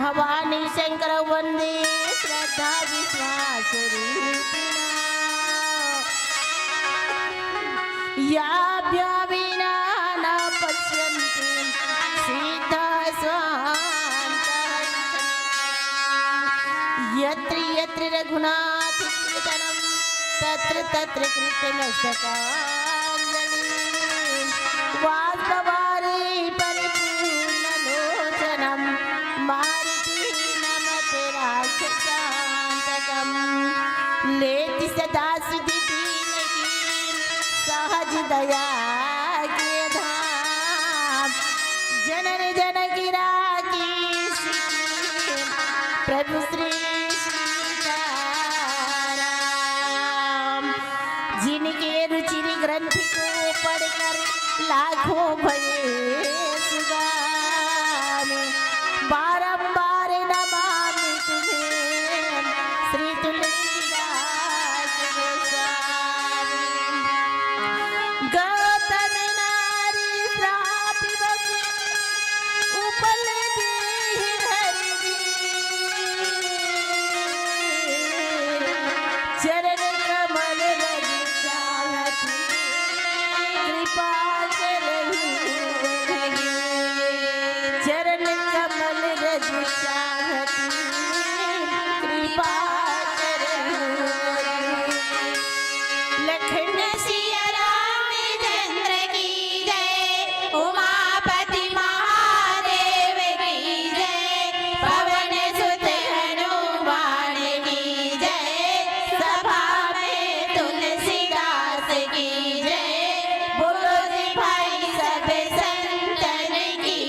भवानी शंकर वंदे श्रद्धा विश्वास रूपिणा याभ्या विना न पश्यन्ति सिद्धा स्वान्तः यत्र यत्र रघुनाथ कीर्तनं तत्र तत्र कृतमस्तकाञ्जलिः वाग्भवारी परिपूर्णलोचनं लेति सदा सुधि दीनगी सहज दया के धाम जनन जन गिरा की प्रभु श्री सीताराम जिनके रुचिर ग्रंथि को पढ़कर लाखों भये सुगामे बारंबार नमामि तुम्हें श्री तुलसीदास गोस्वामी गौतम नारी श्राप बसी उपल दीहि धरि चरण कमल रज चाहती कृपा करहु चरण कमल रज चाहती कृपा करहु लखन सिया रामचंद्र की जय उमापति महादेव की जय पवन सुत हनुमान की जय सभा में तुलसीदास की जय बोलो जी भाई सब संतन की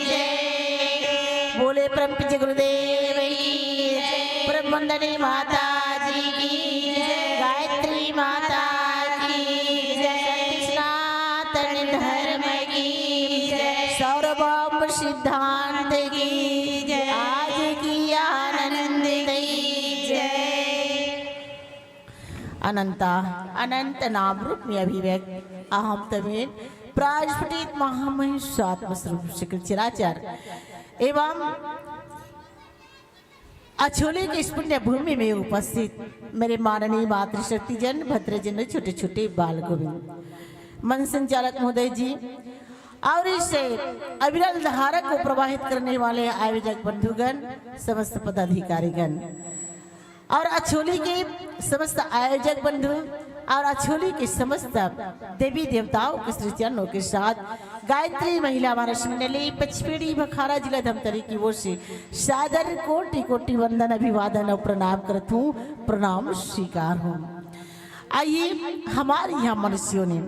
जय बोले परम पूज्य गुरुदेव की जय परम वंदनीय माता जी की जय गायत्री माता की जय सनातन धर्म की जय सार्वभौम सिद्धांत की जय आज की आनंद की जय अनंता अनंत नाम रूप में अभिव्यक्त अहम तमेन प्रास्फुटित महामहिषात्म स्वरूप श्री चराचर एवं अछोले की इस पुण्य भूमि में उपस्थित मेरे माननीय मातृशक्ति जन भद्रजन छोटे छोटे बाल गोविंद मन संचालक महोदय जी और इस अविरल धारा को प्रवाहित करने वाले आयोजक बंधुगण समस्त पदाधिकारीगण और अछोली के समस्त आयोजक बंधु और अछोली के समस्त देवी देवताओं के श्री चरणों के साथ गायत्री महिला मानस मंडली पचपेड़ी बखारा जिला धमतरी की ओर से सादर कोटि कोटि वंदन अभिवादन और प्रणाम करता हूँ प्रणाम स्वीकार हूँ। आइए हमारे यहाँ मनुष्यों ने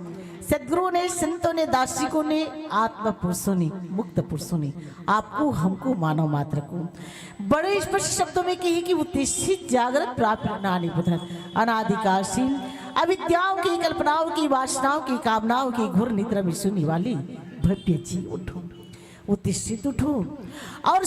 सदगुरुओं ने संतों ने दार्शनिकों ने आत्म पुरुषों ने मुक्त पुरुषों ने आपको हमको मानव मात्र को बड़े स्पष्ट शब्दों में कही कि उत्तेजित जागृत प्राप्त नानी बुधन अनादिकालशील अविद्याओं की कल्पनाओं की वासनाओं की कामनाओं की घोर निद्रा में सुनने वाली भव्य जी उठो उत्तेजित उठो और